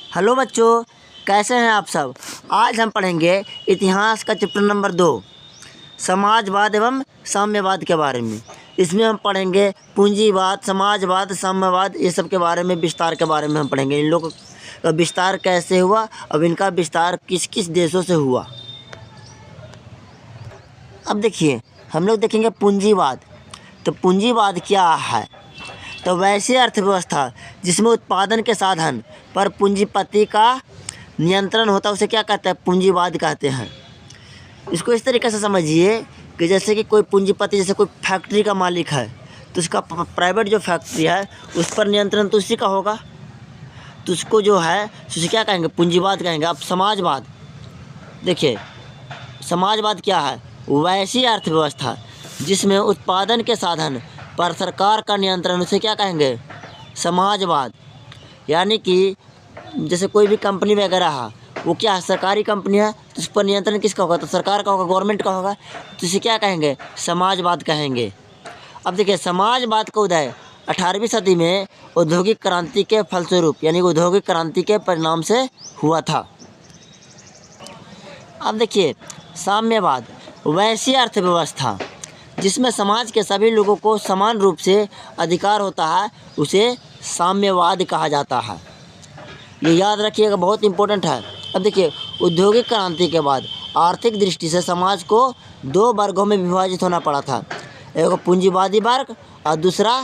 Hello बच्चों, कैसे हैं आप सब। आज हम पढ़ेंगे इतिहास का चैप्टर नंबर 2 समाजवाद एवं साम्यवाद के बारे में। इसमें हम पढ़ेंगे पूंजीवाद, समाजवाद, साम्यवाद, ये सब के बारे में, विस्तार के बारे में हम पढ़ेंगे। इन लोगों का विस्तार कैसे हुआ, अब इनका विस्तार किस किस देशों से हुआ। अब देखिए, हम लोग देखेंगे पूंजीवाद। तो पूंजीवाद क्या है? तो वैसी अर्थव्यवस्था जिसमें उत्पादन के साधन पर पूंजीपति का नियंत्रण होता है, उसे क्या कहते हैं? पूंजीवाद कहते हैं। इसको इस तरीके से समझिए कि जैसे कि कोई पूंजीपति, जैसे कोई फैक्ट्री का मालिक है, तो उसका प्राइवेट जो फैक्ट्री है उस पर नियंत्रण तो उसी का होगा, तो उसको जो है उसे क्या कहेंगे? पूंजीवाद कहेंगे। अब समाजवाद देखिए, समाजवाद क्या है? वैसी अर्थव्यवस्था जिसमें उत्पादन के साधन पर सरकार का नियंत्रण, उसे क्या कहेंगे? समाजवाद। यानी कि जैसे कोई भी कंपनी वगैरह है, वो क्या है? सरकारी कंपनी है, तो उस पर नियंत्रण किसका होगा? तो सरकार का होगा, गवर्नमेंट का होगा, तो इसे क्या कहेंगे? समाजवाद कहेंगे। अब देखिए, समाजवाद का उदय 18वीं सदी में औद्योगिक क्रांति के फलस्वरूप, यानी औद्योगिक क्रांति के परिणाम से हुआ था। अब देखिए, साम्यवाद वैसी अर्थव्यवस्था जिसमें समाज के सभी लोगों को समान रूप से अधिकार होता है, उसे साम्यवाद कहा जाता है। ये याद रखिएगा, बहुत इंपॉर्टेंट है। अब देखिए, औद्योगिक क्रांति के बाद आर्थिक दृष्टि से समाज को 2 वर्गों में विभाजित होना पड़ा था। एक पूंजीवादी वर्ग और दूसरा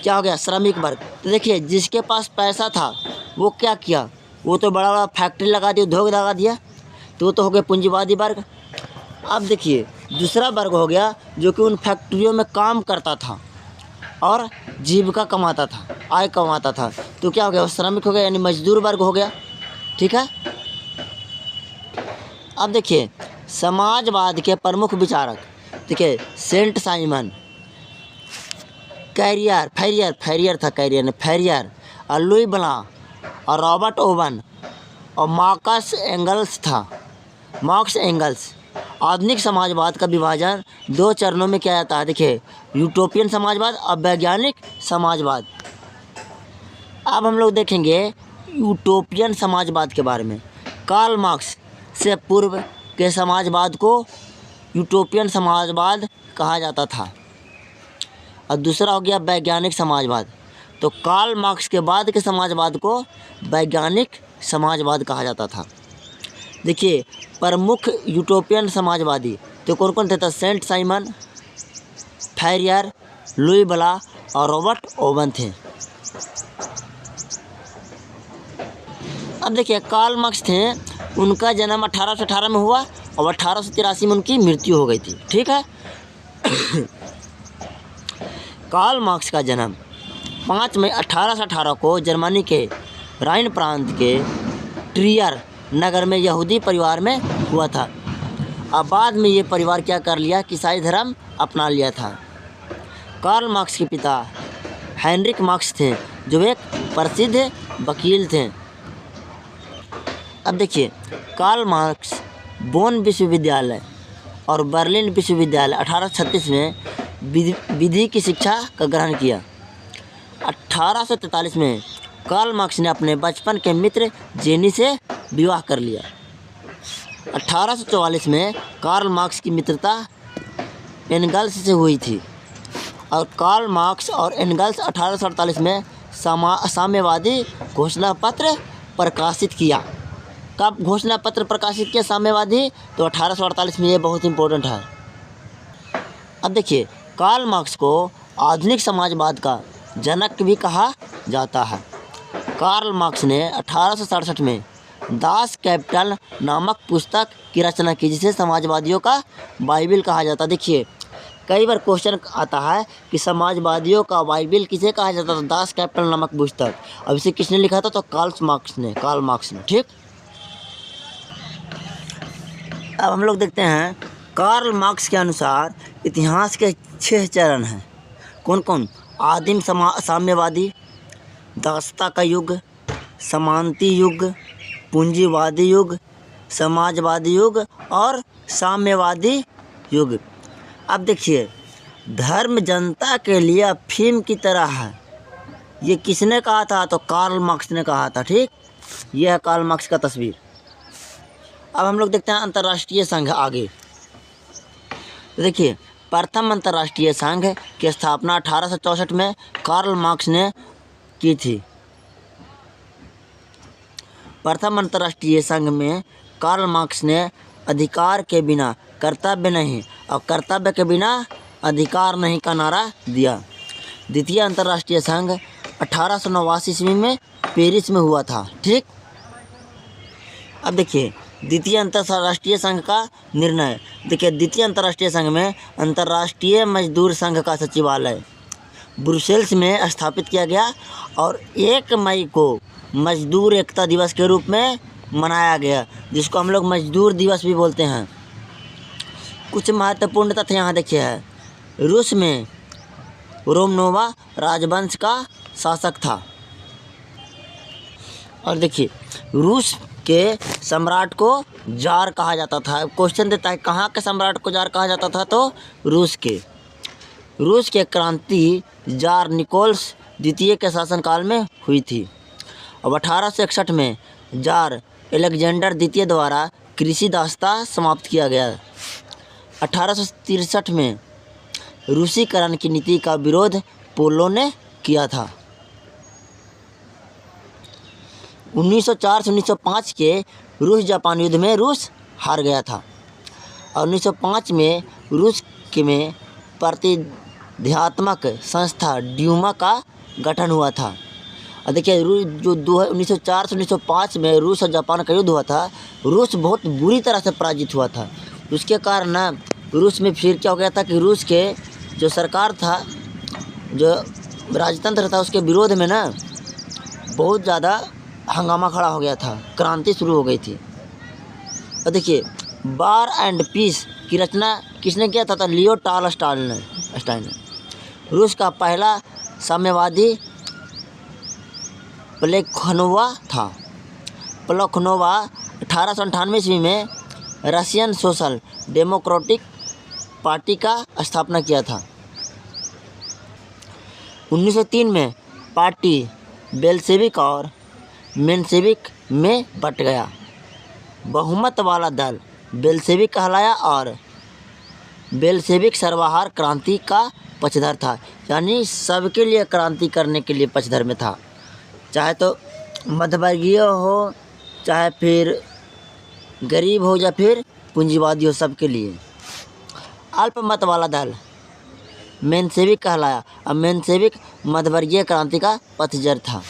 क्या हो गया? श्रमिक वर्ग। तो देखिए, जिसके पास पैसा था वो क्या किया? वो तो बड़ा बड़ा फैक्ट्री लगा दिया, उद्योग लगा दिया, तो वो तो हो गया पूंजीवादी वर्ग। अब देखिए, दूसरा वर्ग हो गया जो कि उन फैक्ट्रियों में काम करता था और जीविका कमाता था, आय कमाता था, तो क्या हो गया? वो श्रमिक हो गया, यानी मजदूर वर्ग हो गया। ठीक है। अब देखिए, समाजवाद के प्रमुख विचारक देखिए, सेंट साइमन, फैरियर और लुई ब्ला और रॉबर्ट ओवन और मार्क्स एंगल्स। आधुनिक समाजवाद का विभाजन 2 चरणों में किया जाता है। देखिए, यूटोपियन समाजवाद और वैज्ञानिक समाजवाद। अब हम लोग देखेंगे यूटोपियन समाजवाद के बारे में। कार्ल मार्क्स से पूर्व के समाजवाद को यूटोपियन समाजवाद कहा जाता था। और दूसरा हो गया वैज्ञानिक समाजवाद। तो कार्ल मार्क्स के बाद के समाजवाद को वैज्ञानिक समाजवाद कहा जाता था। देखिए, प्रमुख यूटोपियन समाजवादी तो कौन कौन थे? तो सेंट साइमन, फैरियर, लुई ब्ला और रॉबर्ट ओवन थे। अब देखिए, कार्ल मार्क्स थे, उनका जन्म 1818 में हुआ और 1883 में उनकी मृत्यु हो गई थी। ठीक है। कार्ल मार्क्स का जन्म 5 मई 1818 को जर्मनी के राइन प्रांत के ट्रियर नगर में यहूदी परिवार में हुआ था। अब बाद में ये परिवार क्या कर लिया कि ईसाई धर्म अपना लिया था। कार्ल मार्क्स के पिता हेनरिक मार्क्स थे, जो एक प्रसिद्ध वकील थे। अब देखिए, कार्ल मार्क्स बोन विश्वविद्यालय और बर्लिन विश्वविद्यालय 1836 में विधि की शिक्षा का ग्रहण किया। 1843 में कार्ल मार्क्स ने अपने बचपन के मित्र जेनी से विवाह कर लिया। 1844 में कार्ल मार्क्स की मित्रता एंगल्स से हुई थी और कार्ल मार्क्स और एंगल्स 1848 में साम्यवादी घोषणा पत्र प्रकाशित किया। कब घोषणा पत्र प्रकाशित किया साम्यवादी? तो 1848 में। ये बहुत इंपॉर्टेंट है। अब देखिए, कार्ल मार्क्स को आधुनिक समाजवाद का जनक भी कहा जाता है। कार्ल मार्क्स ने 1867 में दास कैपिटल नामक पुस्तक की रचना की, जिसे समाजवादियों का बाइबिल कहा जाता है। देखिए, कई बार क्वेश्चन आता है कि समाजवादियों का बाइबिल किसे कहा जाता था? दास कैपिटल नामक पुस्तक। अब इसे किसने लिखा था? तो कार्ल मार्क्स ने। ठीक। अब हम लोग देखते हैं, कार्ल मार्क्स के अनुसार इतिहास के 6 चरण हैं। कौन कौन? आदिम साम्यवादी, दासता का युग, समांति युग, पूंजीवादी युग, समाजवादी युग और साम्यवादी युग। अब देखिए, धर्म जनता के लिए अफीम की तरह है, ये किसने कहा था? तो कार्ल मार्क्स ने कहा था। ठीक। यह है कार्ल मार्क्स का तस्वीर। अब हम लोग देखते हैं अंतर्राष्ट्रीय संघ आगे। तो देखिए, प्रथम अंतर्राष्ट्रीय संघ की स्थापना 1864 में कार्ल मार्क्स ने की थी। प्रथम अंतर्राष्ट्रीय संघ में कार्ल मार्क्स ने अधिकार के बिना कर्तव्य नहीं और कर्तव्य के बिना अधिकार नहीं का नारा दिया। द्वितीय अंतर्राष्ट्रीय संघ 1889 ईस्वी में पेरिस में हुआ था। ठीक, अब देखिए द्वितीय अंतर्राष्ट्रीय संघ का निर्णय। देखिए, द्वितीय अंतर्राष्ट्रीय संघ में अंतर्राष्ट्रीय मजदूर संघ का सचिवालय ब्रुसेल्स में स्थापित किया गया और 1 मई को मजदूर एकता दिवस के रूप में मनाया गया, जिसको हम लोग मजदूर दिवस भी बोलते हैं। कुछ महत्वपूर्ण तथ्य यहाँ देखिए है। रूस में रोमनोवा राजवंश का शासक था। और देखिए, रूस के सम्राट को जार कहा जाता था। क्वेश्चन देता है कहाँ के सम्राट को जार कहा जाता था, तो रूस के क्रांति जार निकोलस द्वितीय के शासनकाल में हुई थी। अब 1861 में जार अलेक्जेंडर द्वितीय द्वारा कृषि दासता समाप्त किया गया। 1863 में रूसीकरण की नीति का विरोध पोलो ने किया था। 1904 से 1905 के रूस जापान युद्ध में रूस हार गया था और 1905 में रूस में प्रतिध्यात्मक संस्था ड्यूमा का गठन हुआ था। और देखिए, जो 1904 से 1905 में रूस और जापान का युद्ध हुआ था, रूस बहुत बुरी तरह से पराजित हुआ था। उसके कारण ना रूस में फिर क्या हो गया था कि रूस के जो सरकार था, जो राजतंत्र था, उसके विरोध में ना बहुत ज़्यादा हंगामा खड़ा हो गया था, क्रांति शुरू हो गई थी। और देखिए, वार एंड पीस की रचना किसने किया था, लियो टॉलस्टॉय ने। रूस का पहला साम्यवादी प्लेखनोवा था। प्लेखनोवा 1898 ईस्वी में रशियन सोशल डेमोक्रेटिक पार्टी का स्थापना किया था। 1903 में पार्टी बेल्शेविक और मेंशेविक में बट गया। बहुमत वाला दल बेल्शेविक कहलाया और बेल्शेविक सर्वहारा क्रांति का पक्षधर था, यानी सबके लिए क्रांति करने के लिए पक्षधर में था, चाहे तो मध्यवर्गीय हो, चाहे फिर गरीब हो या फिर पूंजीवादी हो, सबके लिए। अल्पमत वाला दल मेंशेविक कहलाया और मेंशेविक मध्यवर्गीय क्रांति का पक्षधर था।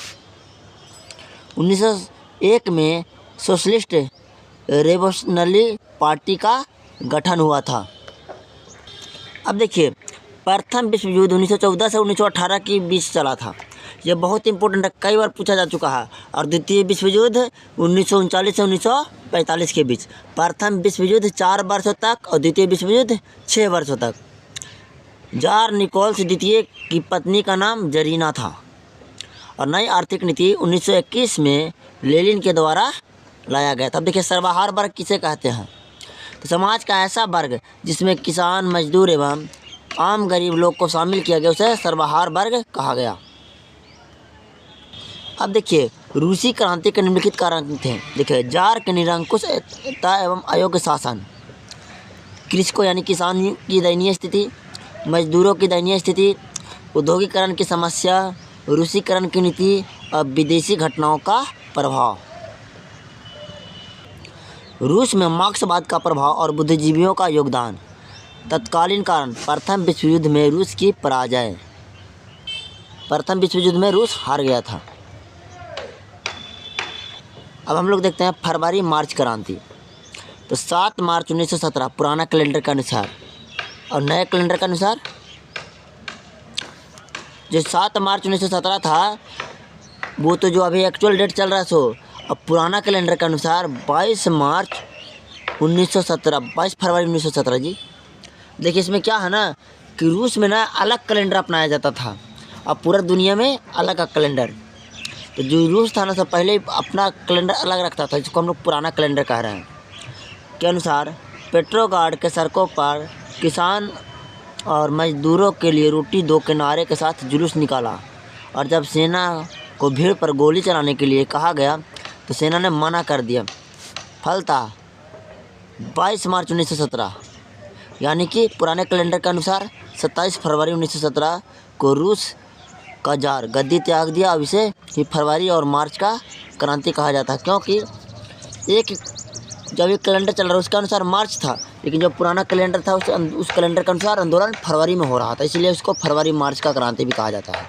1901 में सोशलिस्ट रेवोल्यूशनरी पार्टी का गठन हुआ था। अब देखिए, प्रथम विश्व युद्ध 1914 से 1918 के बीच चला था। यह बहुत इंपॉर्टेंट है, कई बार पूछा जा चुका है। और द्वितीय विश्व युद्ध 1939 से 1945 के बीच। प्रथम विश्व युद्ध 4 वर्षों तक और द्वितीय विश्व युद्ध 6 वर्षों तक। जार निकोलस द्वितीय की पत्नी का नाम जरीना था। और नई आर्थिक नीति 1921 में लेनिन के द्वारा लाया गया था। अब देखिए, सर्वहारा वर्ग किसे कहते हैं, तो समाज का ऐसा वर्ग जिसमें किसान, मजदूर एवं आम गरीब लोग को शामिल किया गया, उसे सर्वहारा वर्ग कहा गया। अब देखिए, रूसी क्रांति के निम्नलिखित कारण थे। देखिए, जार के निरंकुशता एवं अयोग्य शासन, कृषकों यानी किसान की दयनीय स्थिति, मजदूरों की दयनीय स्थिति, औद्योगिकरण की समस्या, रूसीकरण की नीति और विदेशी घटनाओं का प्रभाव। रूस में मार्क्सवाद का प्रभाव और बुद्धिजीवियों का योगदान। तत्कालीन कारण प्रथम विश्व युद्ध में रूस की पराजय। प्रथम विश्व युद्ध में रूस हार गया था। अब हम लोग देखते हैं फरवरी मार्च क्रांति। तो 7 मार्च 1917 पुराना कैलेंडर के अनुसार और नए कैलेंडर के अनुसार जो 7 मार्च 1917 था, वो तो जो अभी एक्चुअल डेट चल रहा है सो, अब पुराना कैलेंडर के अनुसार 22 फरवरी 1917 जी। देखिए, इसमें क्या है ना कि रूस में ना अलग कैलेंडर अपनाया जाता था और पूरा दुनिया में अलग कैलेंडर। तो जो रूस था ना, सब पहले अपना कैलेंडर अलग रखता था, जिसको हम लोग पुराना कैलेंडर कह रहे हैं। के अनुसार पेट्रोग्राड के सड़कों पर किसान और मजदूरों के लिए रोटी दो के नारे के साथ जुलूस निकाला और जब सेना को भीड़ पर गोली चलाने के लिए कहा गया तो सेना ने मना कर दिया। फलतः 22 मार्च 1917 यानी कि पुराने कैलेंडर के अनुसार 27 फरवरी 1917 को रूस का जार गद्दी त्याग दिया। अब इसे ही फरवरी और मार्च का क्रांति कहा जाता है, क्योंकि एक जब एक कैलेंडर चल रहा है उसके अनुसार मार्च था, लेकिन जो पुराना कैलेंडर था उस कैलेंडर के अनुसार आंदोलन फरवरी में हो रहा था, इसलिए उसको फरवरी मार्च का क्रांति भी कहा जाता है।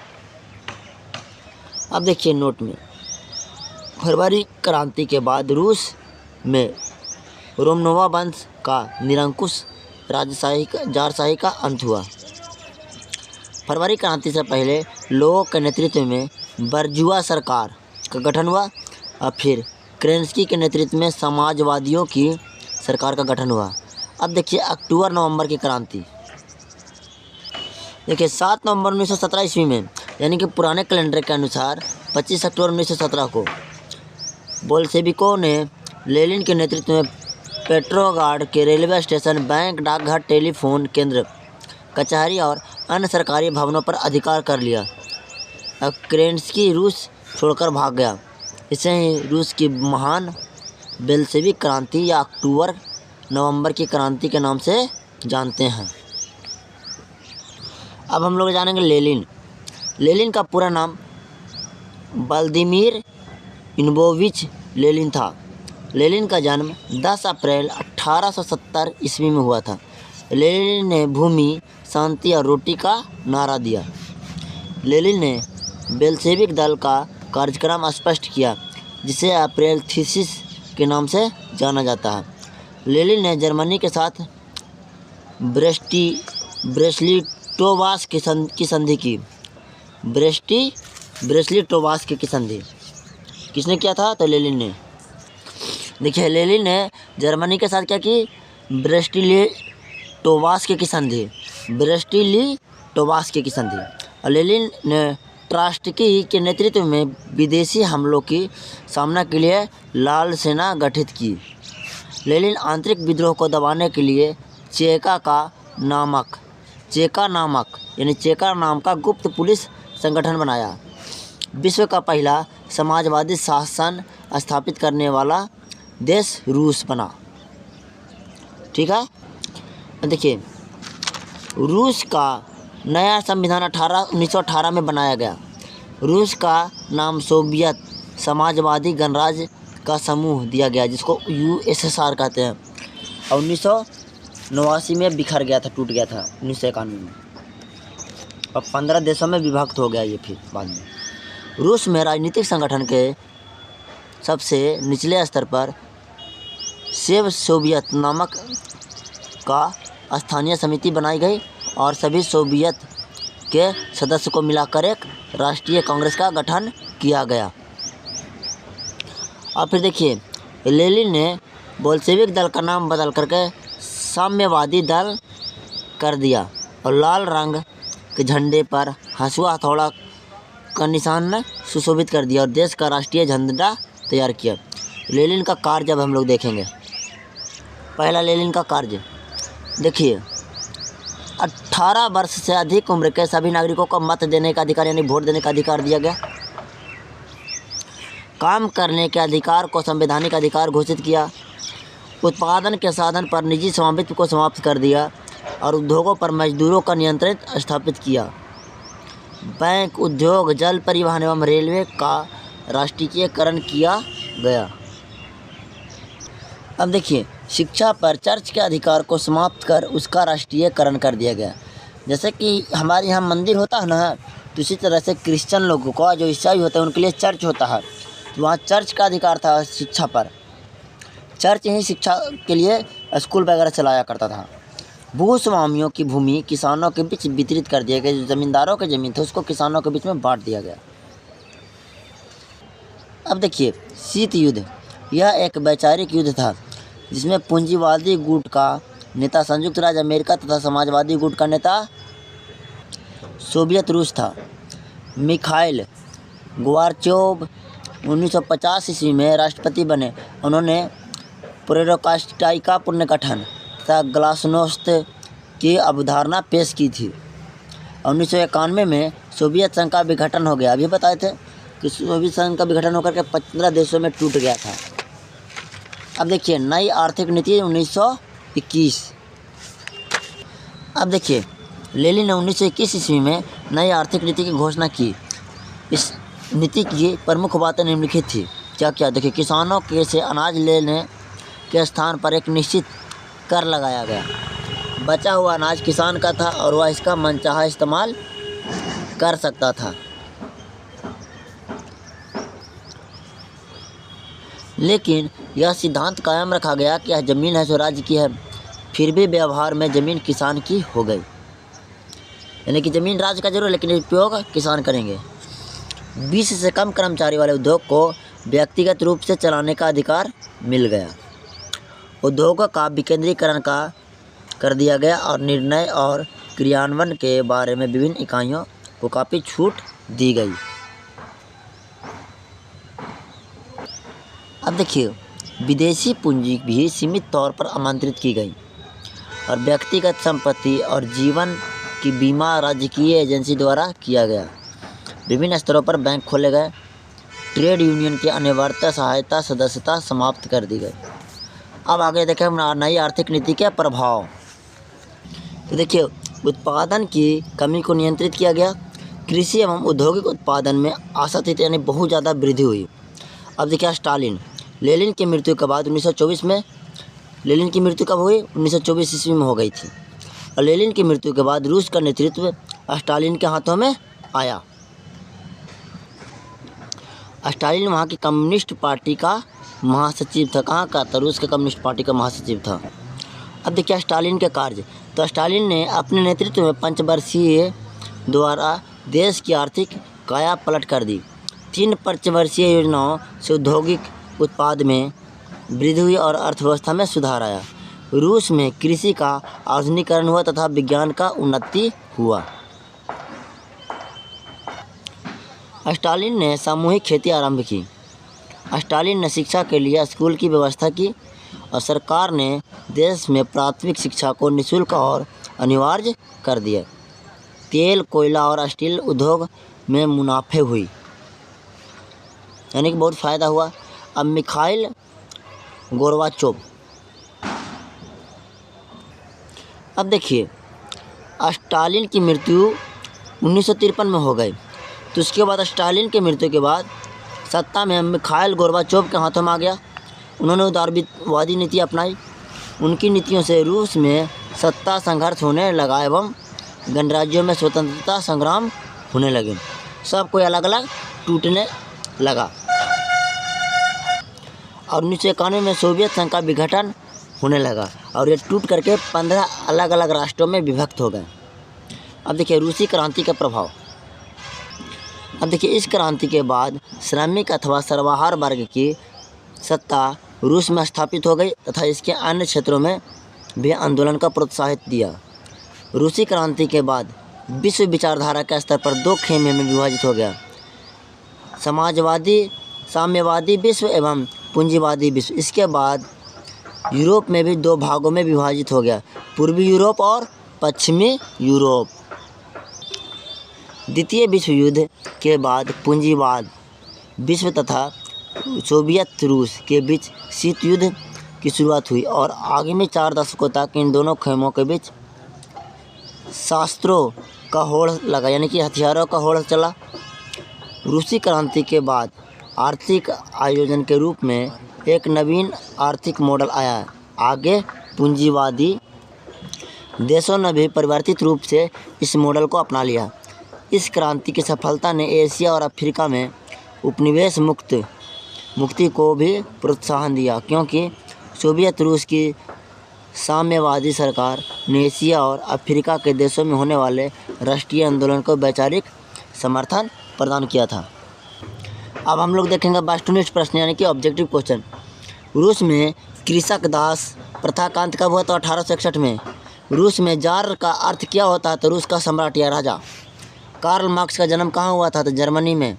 अब देखिए नोट में, फरवरी क्रांति के बाद रूस में रोमनोवा वंश का निरंकुश जारशाही का अंत हुआ। फरवरी क्रांति से पहले लोगों के नेतृत्व में बर्जुआ सरकार का गठन हुआ और फिर केरेंस्की के नेतृत्व में समाजवादियों की सरकार का गठन हुआ। अब देखिए अक्टूबर नवंबर की क्रांति। देखिए 7 नवंबर 1917 ईस्वी में यानी कि पुराने कैलेंडर के अनुसार 25 अक्टूबर 1917 को बोल्शेविकों ने लेनिन के नेतृत्व में पेट्रोग्राड के रेलवे स्टेशन, बैंक, डाकघर, टेलीफोन केंद्र, कचहरी और अन्य सरकारी भवनों पर अधिकार कर लिया। अब केरेंस्की रूस छोड़कर भाग गया। इसे ही रूस की महान बेल्शेविक क्रांति या अक्टूबर नवंबर की क्रांति के नाम से जानते हैं। अब हम लोग जानेंगे लेनिन। लेनिन का पूरा नाम व्लादिमीर इवानोविच लेनिन था। लेनिन का जन्म 10 अप्रैल 1870 ईस्वी में हुआ था। लेनिन ने भूमि, शांति और रोटी का नारा दिया। लेनिन ने बेल्शेविक दल का कार्यक्रम स्पष्ट किया, जिसे अप्रैल थीसिस के नाम से जाना जाता है। लेनिन ने जर्मनी के साथ ब्रेस्ट-लिटोव की संधि की। ब्रेस्ट-लिटोव की संधि किसने किया था? तो लेनिन ने। देखिए लेनिन ने जर्मनी के साथ क्या की? ब्रेस्ट-लिटोव की संधि। ब्रेस्ट-लिटोव की संधि। और लेनिन ने ट्रास्टकी के नेतृत्व में विदेशी हमलों की सामना के लिए लाल सेना गठित की। लेनिन आंतरिक विद्रोह को दबाने के लिए चेका नाम का गुप्त पुलिस संगठन बनाया। विश्व का पहला समाजवादी शासन स्थापित करने वाला देश रूस बना। ठीक है, देखिए रूस का नया संविधान 1918 में बनाया गया। रूस का नाम सोवियत समाजवादी गणराज्य का समूह दिया गया, जिसको USSR कहते हैं। और 1989 में बिखर गया था, टूट गया था 1991 में, और 15 देशों में विभक्त हो गया ये फिर बाद में। रूस में राजनीतिक संगठन के सबसे निचले स्तर पर सेव सोवियत नामक का स्थानीय समिति बनाई गई और सभी सोवियत के सदस्य को मिलाकर एक राष्ट्रीय कांग्रेस का गठन किया गया। और फिर देखिए लेनिन ने बोल्शेविक दल का नाम बदल करके साम्यवादी दल कर दिया और लाल रंग के झंडे पर हंसुआ हथौड़ा का निशान सुशोभित कर दिया और देश का राष्ट्रीय झंडा तैयार किया। लेनिन का कार्य अब हम लोग देखेंगे। पहला लेनिन का कार्य देखिए, 18 वर्ष से अधिक उम्र के सभी नागरिकों को मत देने का अधिकार यानी वोट देने का अधिकार दिया गया। काम करने के अधिकार को संवैधानिक अधिकार घोषित किया। उत्पादन के साधन पर निजी स्वामित्व को समाप्त कर दिया और उद्योगों पर मजदूरों का नियंत्रण स्थापित किया। बैंक, उद्योग, जल परिवहन एवं रेलवे का राष्ट्रीयकरण किया गया। अब देखिए शिक्षा पर चर्च के अधिकार को समाप्त कर उसका राष्ट्रीयकरण कर दिया गया। जैसे कि हमारे यहाँ मंदिर होता है ना, तो इसी तरह से क्रिश्चियन लोगों को, जो ईसाई होते हैं, उनके लिए चर्च होता है। तो वहाँ चर्च का अधिकार था शिक्षा पर। चर्च ही शिक्षा के लिए स्कूल वगैरह चलाया करता था। भूस्वामियों की भूमि किसानों के बीच वितरित कर दिया गया। जो ज़मींदारों की ज़मीन थी उसको किसानों के बीच में बांट दिया गया। अब देखिए शीत युद्ध, यह एक वैचारिक युद्ध था जिसमें पूंजीवादी गुट का नेता संयुक्त राज्य अमेरिका तथा समाजवादी गुट का नेता सोवियत रूस था। मिखाइल गोर्बाचोव 1950 ईस्वी में राष्ट्रपति बने। उन्होंने पेरेस्ट्रोइका पुनर्गठन तथा ग्लासनोस्त की अवधारणा पेश की थी। 1991 में सोवियत संघ का विघटन हो गया। अभी बताए थे कि सोवियत संघ का विघटन होकर के 15 देशों में टूट गया था। अब देखिए नई आर्थिक नीति 1921। अब देखिए लेनिन ने 1921 ईस्वी में नई आर्थिक नीति की घोषणा की। इस नीति की प्रमुख बातें निम्नलिखित थी। क्या क्या देखिए, किसानों के से अनाज लेने के स्थान पर एक निश्चित कर लगाया गया। बचा हुआ अनाज किसान का था और वह इसका मनचाहा इस्तेमाल कर सकता था। लेकिन यह सिद्धांत कायम रखा गया कि यह ज़मीन है जो राज्य की है। फिर भी व्यवहार में ज़मीन किसान की हो गई, यानी कि ज़मीन राज्य का जरूर, लेकिन उपयोग किसान करेंगे। 20 से कम कर्मचारी वाले उद्योग को व्यक्तिगत रूप से चलाने का अधिकार मिल गया। उद्योगों का विकेंद्रीकरण कर दिया गया और निर्णय और क्रियान्वयन के बारे में विभिन्न इकाइयों को काफ़ी छूट दी गई। अब देखिए विदेशी पूंजी भी सीमित तौर पर आमंत्रित की गई और व्यक्तिगत संपत्ति और जीवन की बीमा राजकीय एजेंसी द्वारा किया गया। विभिन्न स्तरों पर बैंक खोले गए। ट्रेड यूनियन की अनिवार्यता सहायता सदस्यता समाप्त कर दी गई। अब आगे देखें नई आर्थिक नीति के प्रभाव। तो देखिए उत्पादन की कमी को नियंत्रित किया गया। कृषि एवं औद्योगिक उत्पादन में आशातीत यानी बहुत ज़्यादा वृद्धि हुई। अब देखिए स्टालिन, लेनिन की मृत्यु के बाद 1924 में, लेनिन की मृत्यु कब हुई? 1924 ईस्वी में हो गई थी। और लेनिन की मृत्यु के बाद रूस का नेतृत्व स्टालिन के हाथों में आया। स्टालिन वहाँ की कम्युनिस्ट पार्टी का महासचिव था। कहाँ का था? रूस के कम्युनिस्ट पार्टी का महासचिव था। अब देखिए स्टालिन के कार्य। तो स्टालिन ने अपने नेतृत्व में पंचवर्षीय द्वारा देश की आर्थिक काया पलट कर दी। 3 पंचवर्षीय योजनाओं से औद्योगिक उत्पाद में वृद्धि हुई और अर्थव्यवस्था में सुधार आया। रूस में कृषि का आधुनिकीकरण हुआ तथा विज्ञान का उन्नति हुआ। स्टालिन ने सामूहिक खेती आरंभ की। स्टालिन ने शिक्षा के लिए स्कूल की व्यवस्था की और सरकार ने देश में प्राथमिक शिक्षा को निःशुल्क और अनिवार्य कर दिया। तेल, कोयला और स्टील उद्योग में मुनाफे हुई, यानी कि बहुत फ़ायदा हुआ। अब मिखाइल गोर्बाचोव। अब देखिए स्टालिन की मृत्यु 1953 में हो गई। तो उसके बाद स्टालिन की मृत्यु के बाद सत्ता में मिखाइल गोर्बाचोव के हाथों में आ गया। उन्होंने उदारवादी नीति अपनाई। उनकी नीतियों से रूस में सत्ता संघर्ष होने लगा एवं गणराज्यों में स्वतंत्रता संग्राम होने लगे। सब कोई अलग अलग टूटने लगा और 1991 में सोवियत संघ का विघटन होने लगा और ये टूट करके 15 अलग अलग राष्ट्रों में विभक्त हो गए। अब देखिए रूसी क्रांति का प्रभाव। अब देखिए इस क्रांति के बाद श्रमिक अथवा सर्वहार वर्ग की सत्ता रूस में स्थापित हो गई तथा इसके अन्य क्षेत्रों में भी आंदोलन का प्रोत्साहित दिया। रूसी क्रांति के बाद विश्व विचारधारा के स्तर पर 2 खेमे में विभाजित हो गया, समाजवादी साम्यवादी विश्व एवं पूंजीवादी विश्व। इसके बाद यूरोप में भी 2 भागों में विभाजित हो गया, पूर्वी यूरोप और पश्चिमी यूरोप। द्वितीय विश्व युद्ध के बाद पूंजीवाद विश्व तथा सोवियत रूस के बीच शीत युद्ध की शुरुआत हुई और आगामी 4 दशकों तक इन दोनों खेमों के बीच शस्त्रों का होड़ लगा, यानी कि हथियारों का होड़ चला। रूसी क्रांति के बाद आर्थिक आयोजन के रूप में एक नवीन आर्थिक मॉडल आया। आगे पूंजीवादी देशों ने भी परिवर्तित रूप से इस मॉडल को अपना लिया। इस क्रांति की सफलता ने एशिया और अफ्रीका में उपनिवेश मुक्ति को भी प्रोत्साहन दिया, क्योंकि सोवियत रूस की साम्यवादी सरकार ने एशिया और अफ्रीका के देशों में होने वाले राष्ट्रीय आंदोलन को वैचारिक समर्थन प्रदान किया था। अब हम लोग देखेंगे वस्तुनिष्ठ प्रश्न, यानी कि ऑब्जेक्टिव क्वेश्चन। रूस में कृषक दास प्रथा का अंत कब हुआ? तो 1861 में। रूस में जार का अर्थ क्या होता है? तो रूस का सम्राट या राजा। कार्ल मार्क्स का जन्म कहाँ हुआ था? तो जर्मनी में,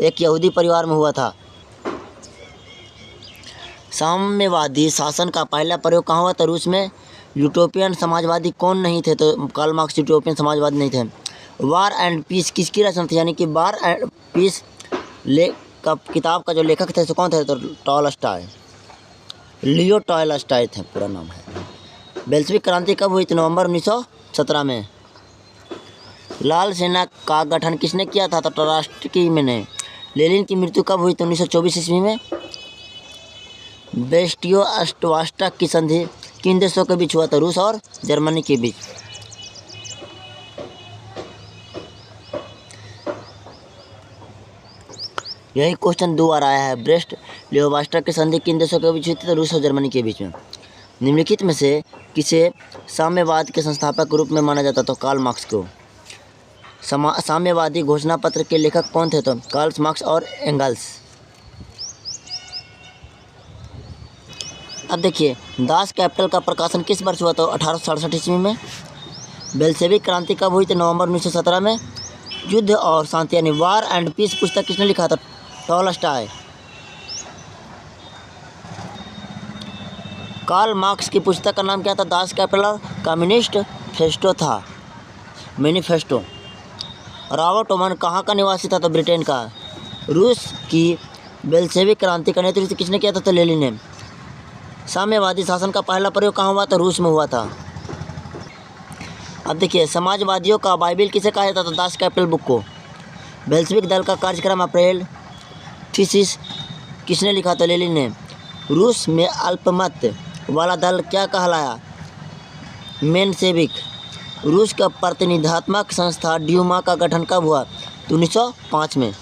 एक यहूदी परिवार में हुआ था। साम्यवादी शासन का पहला प्रयोग कहाँ हुआ? तो रूस में। यूटोपियन समाजवादी कौन नहीं थे? तो कार्ल मार्क्स यूटोपियन समाजवादी नहीं थे। वार एंड पीस किसकी रचना थी? यानी कि वार एंड पीस किताब का जो लेखक थे सो कौन थे? तो टॉलस्टॉय, लियो टॉलस्टॉय थे, पूरा नाम है। बेल्शेविक क्रांति कब हुई थी? नवंबर 1917 में। लाल सेना का गठन किसने किया था? तो ट्रॉट्स्की ने। लेनिन की मृत्यु कब हुई? तो 1924 ईस्वी में। ब्रेस्ट-लिटोव की संधि किन देशों के बीच हुआ था? रूस और जर्मनी के बीच। यही क्वेश्चन 2 बार आया है। ब्रेस्ट-लिटोव की संधि किन देशों के बीच हुई थी? तो रूस और जर्मनी के बीच में। निम्नलिखित में से किसे साम्यवाद के संस्थापक के रूप में माना जाता? तो कार्ल मार्क्स को। साम्यवादी घोषणा पत्र के लेखक कौन थे? तो कार्ल मार्क्स और एंगल्स। अब देखिए, दास कैपिटल का प्रकाशन किस वर्ष हुआ? तो 1867 ईस्वी में। बेल्शेविक क्रांति कब हुई थी? नवंबर 1917 में। युद्ध और शांति यानी वार एंड पीस पुस्तक किसने लिखा था? टॉलस्टॉय। कार्ल मार्क्स की पुस्तक का नाम क्या था? Das Kapital. कम्युनिस्ट फेस्टो था, मैनिफेस्टो। रॉबर्ट ओवन कहाँ का निवासी था? तो ब्रिटेन का। रूस की बेल्शेविक क्रांति का नेतृत्व किसने किया था? तो लेनिन ने। साम्यवादी शासन का पहला प्रयोग कहाँ हुआ? तो रूस में हुआ था। अब देखिए, समाजवादियों का बाइबिल किसे कहा जाता था? तो दास कैपिटल बुक को। बेल्शेविक दल का कार्यक्रम अप्रैल थीसिस किसने लिखा? तो लेनिन ने। रूस में अल्पमत वाला दल क्या कहलाया? मेनशेविक। रूस का प्रतिनिधात्मक संस्था ड्यूमा का गठन कब हुआ? तो 1905 में।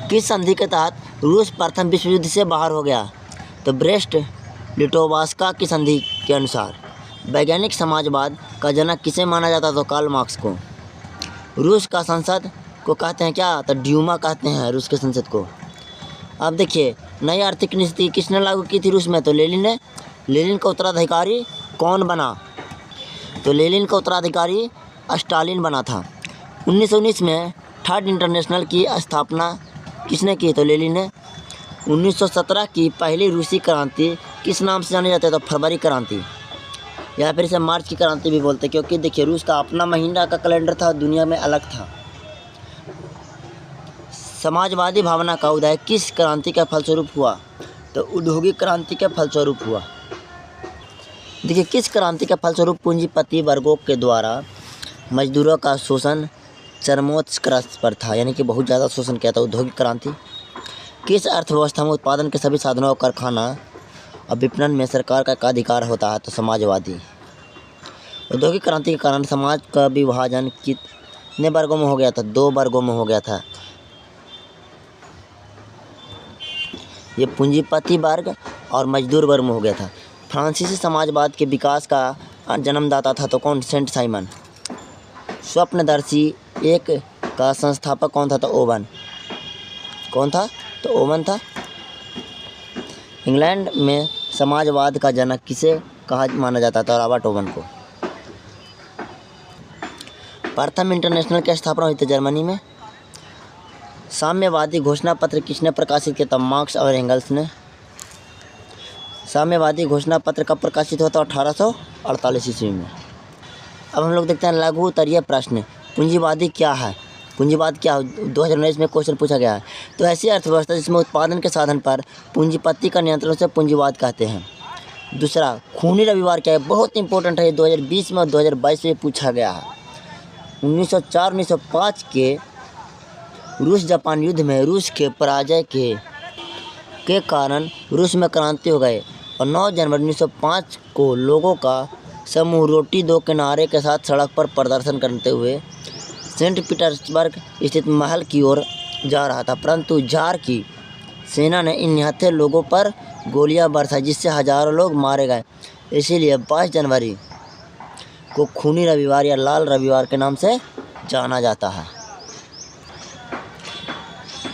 किस संधि के तहत रूस प्रथम विश्व युद्ध से बाहर हो गया? तो ब्रेस्ट-लिटोव की संधि के अनुसार। वैज्ञानिक समाजवाद का जनक किसे माना जाता? तो कार्ल मार्क्स को। रूस का संसद को कहते हैं क्या? तो ड्यूमा कहते हैं रूस के संसद को। अब देखिए, नई आर्थिक नीति किसने लागू की थी रूस में? तो लेनिन ने। लेनिन का उत्तराधिकारी कौन बना? तो लेनिन का उत्तराधिकारी स्टालिन बना था। 1919 में थर्ड इंटरनेशनल की स्थापना किसने की? तो लेनिन ने। 1917 की पहली रूसी क्रांति किस नाम से जानी जाती है? तो फरवरी क्रांति, या फिर इसे मार्च की क्रांति भी बोलते हैं, क्योंकि देखिए रूस का अपना महीना का कैलेंडर था, दुनिया में अलग था। समाजवादी भावना का उदय किस क्रांति के फलस्वरूप हुआ? तो औद्योगिक क्रांति के फलस्वरूप हुआ। देखिए, किस क्रांति के फलस्वरूप पूंजीपति वर्गों के द्वारा मजदूरों का शोषण चरमोत्कर्ष पर था, यानी कि बहुत ज़्यादा शोषण किया था? औद्योगिक क्रांति। किस अर्थव्यवस्था में उत्पादन के सभी साधनों और कारखाना और विपणन में सरकार का अधिकार होता है? तो समाजवादी। औद्योगिक क्रांति के कारण समाज का विभाजन कितने वर्गों में हो गया था? 2 वर्गों में हो गया था। ये पूंजीपति वर्ग और मजदूर वर्ग में हो गया था। फ्रांसीसी समाजवाद के विकास का जन्मदाता था तो कौन? Saint Simon. स्वप्नदर्शी एक का संस्थापक कौन था? तो ओवन। कौन था? तो ओवन था। इंग्लैंड में समाजवाद का जनक किसे कहा माना जाता था? रॉबर्ट ओवन को। प्रथम इंटरनेशनल की स्थापना हुई थी जर्मनी में। साम्यवादी घोषणा पत्र किसने प्रकाशित किया था? मार्क्स और एंगल्स ने। साम्यवादी घोषणा पत्र कब प्रकाशित हुआ था? 1848 ईस्वी में। अब हम लोग देखते हैं लघु उत्तरीय प्रश्न। पूंजीवादी क्या है? पूंजीवाद क्या 2019 में क्वेश्चन पूछा गया है। तो ऐसी अर्थव्यवस्था जिसमें उत्पादन के साधन पर पूंजीपति का नियंत्रण से पूंजीवाद कहते हैं। दूसरा, खूनी रविवार क्या है? बहुत इंपॉर्टेंट है, ये 2020 में और 2022 में पूछा गया है। 1904-1905 के रूस जापान युद्ध में रूस के पराजय के कारण रूस में क्रांति हो गई और 9 जनवरी 1905 को लोगों का समूह रोटी दो किनारे के साथ सड़क पर प्रदर्शन करते हुए सेंट पीटर्सबर्ग स्थित महल की ओर जा रहा था, परंतु जार की सेना ने इन निहत्थे लोगों पर गोलियां बरसाई जिससे हजारों लोग मारे गए। इसीलिए 22 जनवरी को खूनी रविवार या लाल रविवार के नाम से जाना जाता है।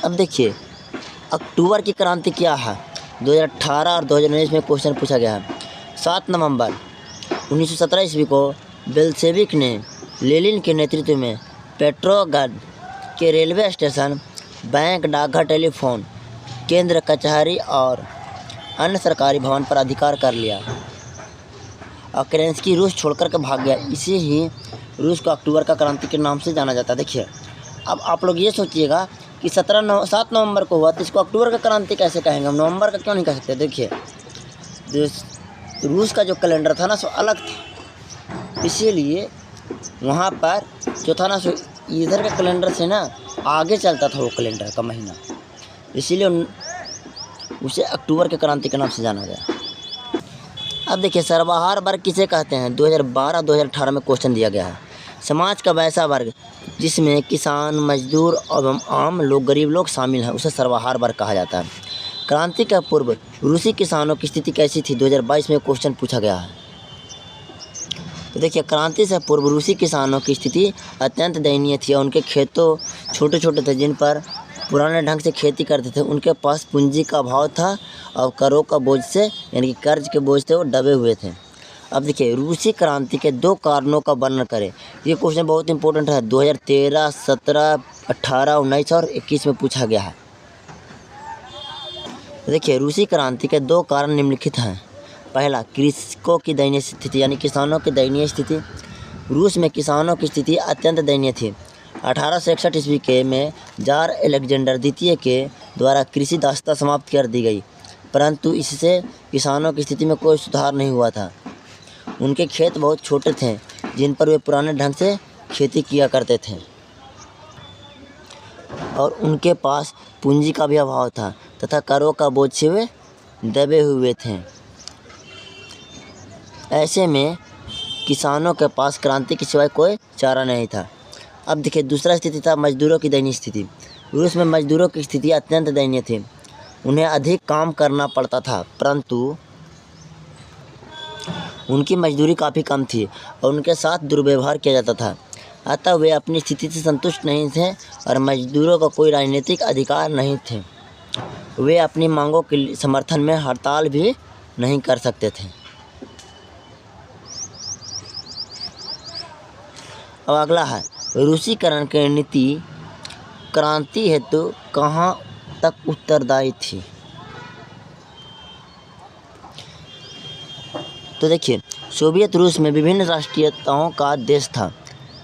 अब देखिए, अक्टूबर की क्रांति क्या है? 2018 और 2019 में क्वेश्चन पूछा गया है। 7 नवंबर 1917 ईस्वी को बेल्शेविक ने लेनिन के नेतृत्व में पेट्रोग्राड के रेलवे स्टेशन, बैंक, डाकघर, टेलीफोन केंद्र, कचहरी और अन्य सरकारी भवन पर अधिकार कर लिया और केरेंस्की रूस छोड़कर के भाग गया। इसे ही रूस को अक्टूबर का क्रांति के नाम से जाना जाता है। देखिए, अब आप लोग ये सोचिएगा कि 7 नवंबर को हुआ, तो इसको अक्टूबर का क्रांति कैसे कहेंगे? हम नवंबर का क्यों नहीं कह सकते? देखिए, रूस का जो कैलेंडर था ना सो अलग था, इसीलिए वहाँ पर जो था ना सो इधर के कैलेंडर से ना आगे चलता था वो कैलेंडर का महीना, इसीलिए उसे अक्टूबर के क्रांति के नाम से जाना गया। अब देखिए, सर्वहारा वर्ग किसे कहते हैं? 2012-2018 में क्वेश्चन दिया गया है। समाज का वैसा वर्ग जिसमें किसान, मजदूर एवं आम लोग, गरीब लोग शामिल हैं, उसे सर्वहारा वर्ग कहा जाता है। क्रांति के पूर्व रूसी किसानों की स्थिति कैसी थी? 2022 में क्वेश्चन पूछा गया है। तो देखिए, क्रांति से पूर्व रूसी किसानों की स्थिति अत्यंत दयनीय थी और उनके खेतों छोटे छोटे थे, जिन पर पुराने ढंग से खेती करते थे। उनके पास पूंजी का अभाव था और करों का बोझ से, यानी कि कर्ज के बोझ से वो दबे हुए थे। अब देखिए, रूसी क्रांति के 2 कारणों का वर्णन करें। ये क्वेश्चन बहुत इंपॉर्टेंट है, 2013, 17, 18, 19 और 21 में पूछा गया है। देखिए, रूसी क्रांति के 2 कारण निम्नलिखित हैं। पहला, कृषकों की दयनीय स्थिति, यानी किसानों की दयनीय स्थिति। रूस में किसानों की स्थिति अत्यंत दयनीय थी। 1861 ईस्वी के में जार अलेक्जेंडर द्वितीय के द्वारा कृषि दासता समाप्त कर दी गई, परंतु इससे किसानों की स्थिति में कोई सुधार नहीं हुआ था। उनके खेत बहुत छोटे थे, जिन पर वे पुराने ढंग से खेती किया करते थे, और उनके पास पूंजी का भी अभाव था तथा करों का बोझ से वे दबे हुए थे। ऐसे में किसानों के पास क्रांति के सिवाय कोई चारा नहीं था। अब देखिए, दूसरा स्थिति था मजदूरों की दयनीय स्थिति। रूस में मजदूरों की स्थिति अत्यंत दयनीय थी। उन्हें अधिक काम करना पड़ता था, परंतु उनकी मजदूरी काफ़ी कम थी और उनके साथ दुर्व्यवहार किया जाता था। अतः वे अपनी स्थिति से संतुष्ट नहीं थे और मजदूरों का कोई राजनीतिक अधिकार नहीं थे। वे अपनी मांगों के समर्थन में हड़ताल भी नहीं कर सकते थे। अब अगला है, रूसीकरण की नीति क्रांति हेतु कहाँ तक उत्तरदायी थी? तो देखिए, सोवियत रूस में विभिन्न राष्ट्रीयताओं का देश था।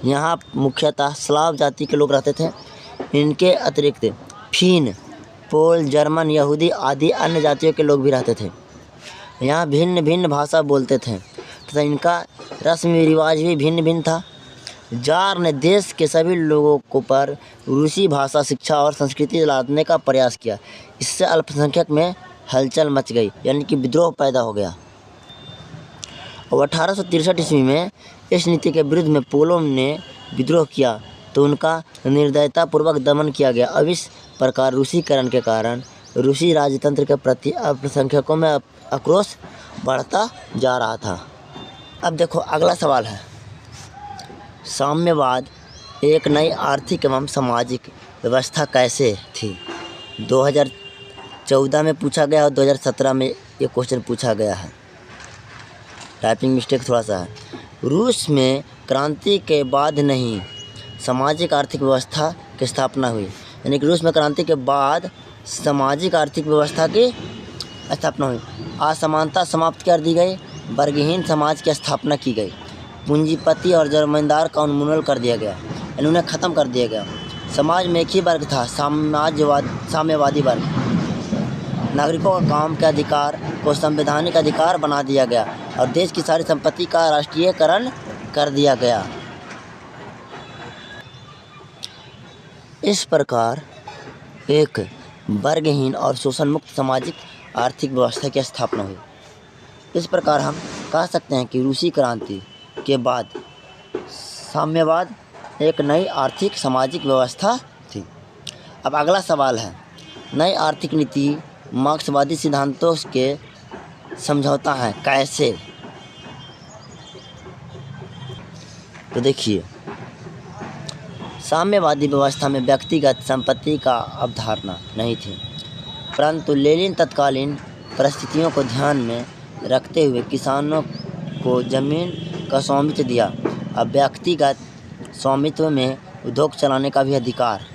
यहाँ मुख्यतः स्लाव जाति के लोग रहते थे। इनके अतिरिक्त फिन, पोल, जर्मन, यहूदी आदि अन्य जातियों के लोग भी रहते थे। यहाँ भिन्न भिन्न भाषा बोलते थे तथा इनका रस्म रिवाज भी भिन्न भिन्न था। जार ने देश के सभी लोगों को पर रूसी भाषा, शिक्षा और संस्कृति लादने का प्रयास किया। इससे अल्पसंख्यक में हलचल मच गई, यानी कि विद्रोह पैदा हो गया। और 1863 ईस्वी में इस नीति के विरुद्ध में पोलों ने विद्रोह किया तो उनका निर्दयतापूर्वक दमन किया गया। अब इस प्रकार रूसीकरण के कारण रूसी राजतंत्र के प्रति अल्पसंख्यकों में आक्रोश बढ़ता जा रहा था। अब देखो, अगला सवाल है, साम्यवाद एक नई आर्थिक एवं सामाजिक व्यवस्था कैसे थी? 2014 में पूछा गया और 2017 में ये क्वेश्चन पूछा गया है। टाइपिंग मिस्टेक थोड़ा सा है। रूस में क्रांति के बाद नहीं सामाजिक आर्थिक व्यवस्था की स्थापना हुई, यानी कि रूस में क्रांति के बाद सामाजिक आर्थिक व्यवस्था की स्थापना हुई। असमानता समाप्त कर दी गई, वर्गहीन समाज की स्थापना की गई, पूंजीपति और जमींदार का उन्मूलन कर दिया गया, यानी उन्हें ख़त्म कर दिया गया। समाज में एक ही वर्ग था, साम्यवादी वर्ग। नागरिकों का काम के अधिकार को संवैधानिक अधिकार बना दिया गया और देश की सारी संपत्ति का राष्ट्रीयकरण कर दिया गया। इस प्रकार एक वर्गहीन और शोषण मुक्त सामाजिक आर्थिक व्यवस्था की स्थापना हुई। इस प्रकार हम कह सकते हैं कि रूसी क्रांति के बाद साम्यवाद एक नई आर्थिक सामाजिक व्यवस्था थी। अब अगला सवाल है, नई आर्थिक नीति मार्क्सवादी सिद्धांतों के समझौता है कैसे? तो देखिए, साम्यवादी व्यवस्था में व्यक्तिगत संपत्ति का अवधारणा नहीं थी, परंतु लेनिन तत्कालीन परिस्थितियों को ध्यान में रखते हुए किसानों को जमीन का स्वामित्व दिया। अब व्यक्तिगत स्वामित्व में उद्योग चलाने का भी अधिकार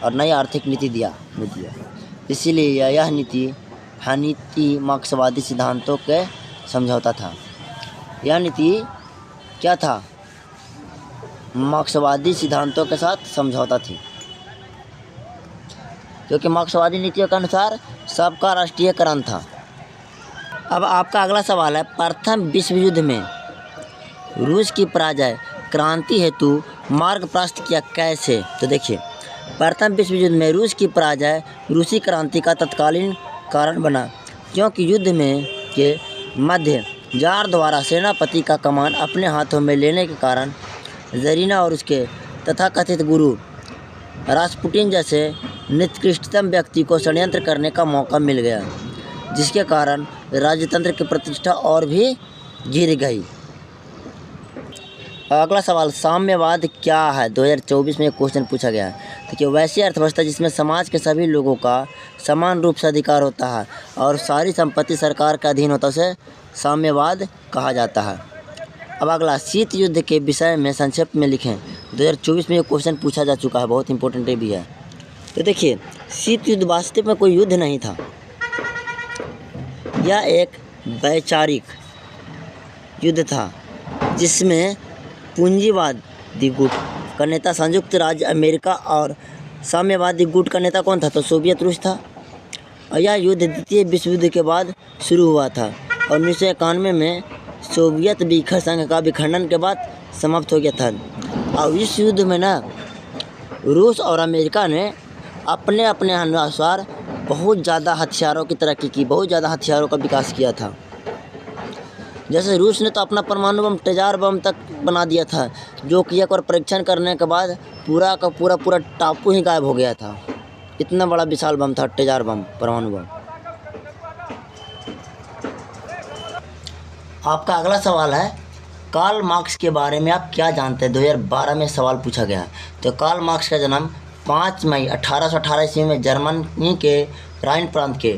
और नई आर्थिक नीति दिया। इसीलिए यह नीति मार्क्सवादी सिद्धांतों के समझौता था। यह नीति क्या था? मार्क्सवादी सिद्धांतों के साथ समझौता थी। जो कि मार्क्सवादी नीतियों के अनुसार सबका राष्ट्रीयकरण था। अब आपका अगला सवाल है, प्रथम विश्व युद्ध में रूस की पराजय क्रांति हेतु मार्ग प्रशस्त किया कैसे? तो देखिए, प्रथम विश्व युद्ध में रूस की पराजय रूसी क्रांति का तत्कालीन कारण बना, क्योंकि युद्ध में के मध्य जार द्वारा सेनापति का कमान अपने हाथों में लेने के कारण ज़रीना और उसके तथाकथित गुरु रासपुटिन जैसे निकृष्टतम व्यक्ति को षड्यंत्र करने का मौका मिल गया, जिसके कारण राजतंत्र की प्रतिष्ठा और भी गिर गई। अगला सवाल, साम्यवाद क्या है? 2024 में एक क्वेश्चन पूछा गया है। देखिए, वैसी अर्थव्यवस्था जिसमें समाज के सभी लोगों का समान रूप से अधिकार होता है और सारी संपत्ति सरकार के अधीन होता है, उसे साम्यवाद कहा जाता है। अब अगला, शीत युद्ध के विषय में संक्षेप में लिखें। 2024 में एक क्वेश्चन पूछा जा चुका है, बहुत इंपॉर्टेंट भी है। तो देखिए, शीत युद्ध वास्तव में कोई युद्ध नहीं था, यह एक वैचारिक युद्ध था जिसमें पूंजीवादी गुट का नेता संयुक्त राज्य अमेरिका और साम्यवादी गुट का नेता कौन था? तो सोवियत रूस था। और यह युद्ध द्वितीय विश्व युद्ध के बाद शुरू हुआ था और 1991 में सोवियत विखर संघ का विखंडन के बाद समाप्त हो गया था। और इस युद्ध में ना रूस और अमेरिका ने अपने अपने अनुसार बहुत ज़्यादा हथियारों की तरक्की की, बहुत ज़्यादा हथियारों का विकास किया था। जैसे रूस ने तो अपना परमाणु बम, तेजार बम तक बना दिया था, जो कि एक बार परीक्षण करने के बाद पूरा का पूरा टापू ही गायब हो गया था। इतना बड़ा विशाल बम था तेजार बम, परमाणु बम। आपका अगला सवाल है, कार्ल मार्क्स के बारे में आप क्या जानते हैं? 2012 में सवाल पूछा गया। तो कार्ल मार्क्स का जन्म 5 मई 1818 ईस्वी में जर्मनी के राइन प्रांत के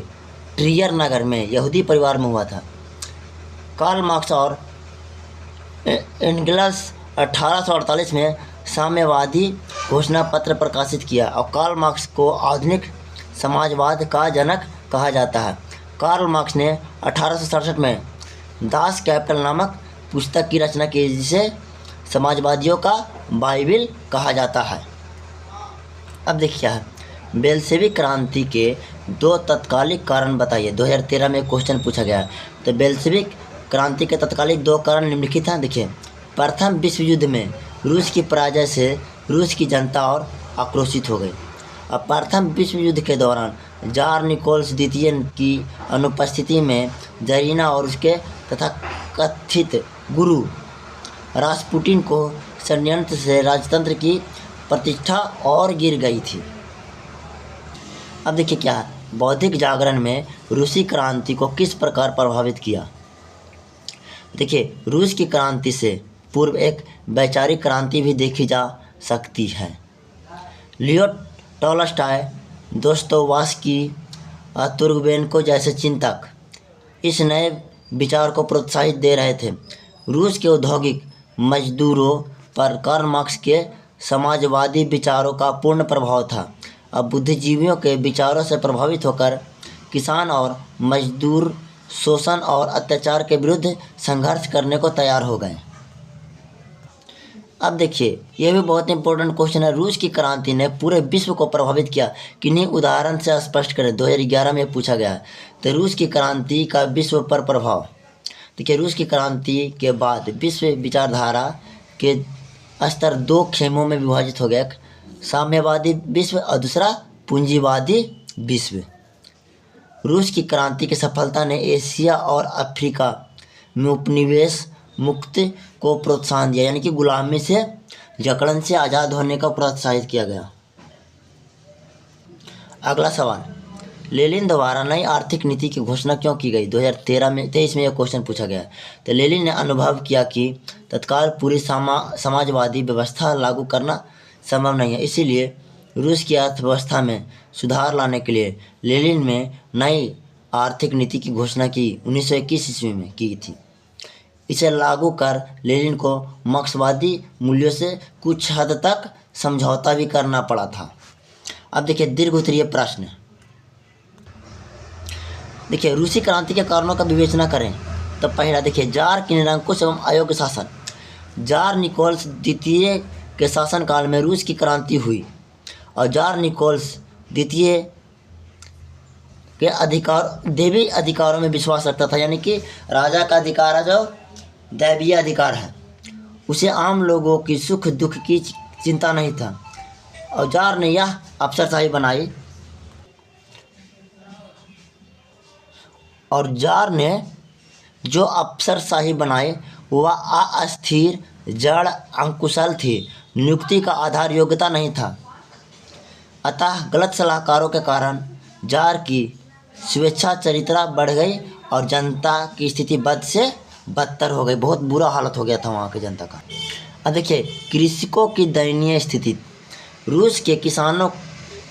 ट्रियर नगर में यहूदी परिवार में हुआ था। कार्ल मार्क्स और एंगल्स 1848 में साम्यवादी घोषणा पत्र प्रकाशित किया और कार्ल मार्क्स को आधुनिक समाजवाद का जनक कहा जाता है। कार्ल मार्क्स ने 1867 में दास कैपिटल नामक पुस्तक की रचना की, जिसे समाजवादियों का बाइबिल कहा जाता है। अब देखिए क्या है, बेल्शेविक क्रांति के 2 तत्कालिक कारण बताइए। 2013 में क्वेश्चन पूछा गया। तो बेल्शेविक क्रांति के तत्कालिक 2 कारण निम्नलिखित हैं। देखिए, प्रथम विश्व युद्ध में रूस की पराजय से रूस की जनता और आक्रोशित हो गई। अब प्रथम विश्व युद्ध के दौरान जार निकोलस द्वितीय की अनुपस्थिति में ज़रीना और उसके तथाकथित गुरु रासपुटिन को षड्यंत्र से राजतंत्र की प्रतिष्ठा और गिर गई थी। अब देखिए क्या है, बौद्धिक जागरण में रूसी क्रांति को किस प्रकार प्रभावित किया? देखिए, रूस की क्रांति से पूर्व एक वैचारिक क्रांति भी देखी जा सकती है। लियो टॉलस्टॉय, दोस्तोयेव्स्की, तुर्गेनेव जैसे चिंतक इस नए विचार को प्रोत्साहित दे रहे थे। रूस के औद्योगिक मजदूरों पर कार्ल मार्क्स के समाजवादी विचारों का पूर्ण प्रभाव था। अब बुद्धिजीवियों के विचारों से प्रभावित होकर किसान और मजदूर शोषण और अत्याचार के विरुद्ध संघर्ष करने को तैयार हो गए। अब देखिए, यह भी बहुत इंपॉर्टेंट क्वेश्चन है, रूस की क्रांति ने पूरे विश्व को प्रभावित किया, किन्हीं उदाहरण से स्पष्ट करें। 2011 में पूछा गया है। तो रूस की क्रांति का विश्व पर प्रभाव। देखिए, रूस की क्रांति के बाद विश्व विचारधारा के स्तर 2 खेमों में विभाजित हो गया, साम्यवादी विश्व और दूसरा पूंजीवादी विश्व। रूस की क्रांति की सफलता ने एशिया और अफ्रीका में उपनिवेश मुक्ति को प्रोत्साहन दिया, यानी कि गुलामी से, जकड़न से आज़ाद होने का प्रोत्साहित किया गया। अगला सवाल, लेनिन द्वारा नई आर्थिक नीति की घोषणा क्यों की गई? 2023 में यह क्वेश्चन पूछा गया। तो लेनिन ने अनुभव किया कि तत्काल पूरी समाजवादी व्यवस्था लागू करना संभव नहीं है, इसीलिए रूस की अर्थव्यवस्था में सुधार लाने के लिए लेनिन ने नई आर्थिक नीति की घोषणा की 1921 ईस्वी में की थी। इसे लागू कर लेनिन को मार्क्सवादी मूल्यों से कुछ हद तक समझौता भी करना पड़ा था। अब देखिए, दीर्घ उत्तरीय प्रश्न। देखिए, रूसी क्रांति के कारणों का विवेचना करें। तो पहला देखिए, जार की निरंकुश एवं अयोग्य शासन। जार निकोलस द्वितीय के शासनकाल में रूस की क्रांति हुई और जार निकोलस द्वितीय के अधिकार, दैवी अधिकारों में विश्वास रखता था। यानी कि राजा का अधिकार है जो दैवीय अधिकार है, उसे आम लोगों की सुख दुख की चिंता नहीं था। और जार ने यह अफसरशाही बनाई, और जार ने जो अफसरशाही बनाई वह अस्थिर, जड़, अंकुशल थी। नियुक्ति का आधार योग्यता नहीं था। अतः गलत सलाहकारों के कारण जार की स्वेच्छा चरित्रा बढ़ गई और जनता की स्थिति बद से बदतर हो गई। बहुत बुरा हालत हो गया था वहाँ की जनता का। अब देखिए कृषकों की दयनीय स्थिति। रूस के किसानों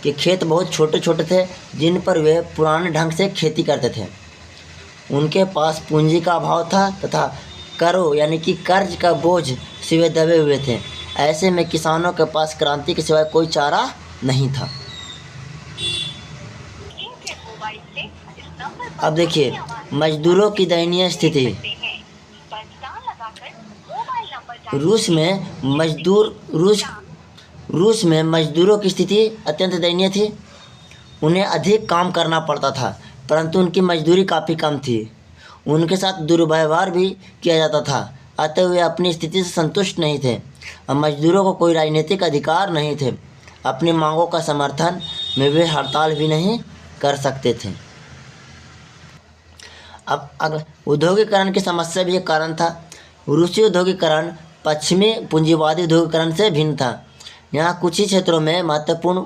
के खेत बहुत छोटे छोटे थे, जिन पर वे पुराने ढंग से खेती करते थे। उनके पास पूंजी का अभाव था तथा करों यानी कि कर्ज का बोझ सिवे दबे हुए थे। ऐसे में किसानों के पास क्रांति के सिवाय कोई चारा नहीं था। अब देखिए मजदूरों की दयनीय स्थिति। रूस में मजदूरों की स्थिति अत्यंत दयनीय थी। उन्हें अधिक काम करना पड़ता था, परंतु उनकी मजदूरी काफ़ी कम थी। उनके साथ दुर्व्यवहार भी किया जाता था, अतः वे अपनी स्थिति से संतुष्ट नहीं थे। अब मजदूरों को कोई राजनीतिक अधिकार नहीं थे। अपनी मांगों का समर्थन में वे हड़ताल भी नहीं कर सकते थे। अब अगर औद्योगिकरण की समस्या भी एक कारण था। रूसी औद्योगिकरण पश्चिमी पूंजीवादी औद्योगिकरण से भिन्न था। यहाँ कुछ ही क्षेत्रों में महत्वपूर्ण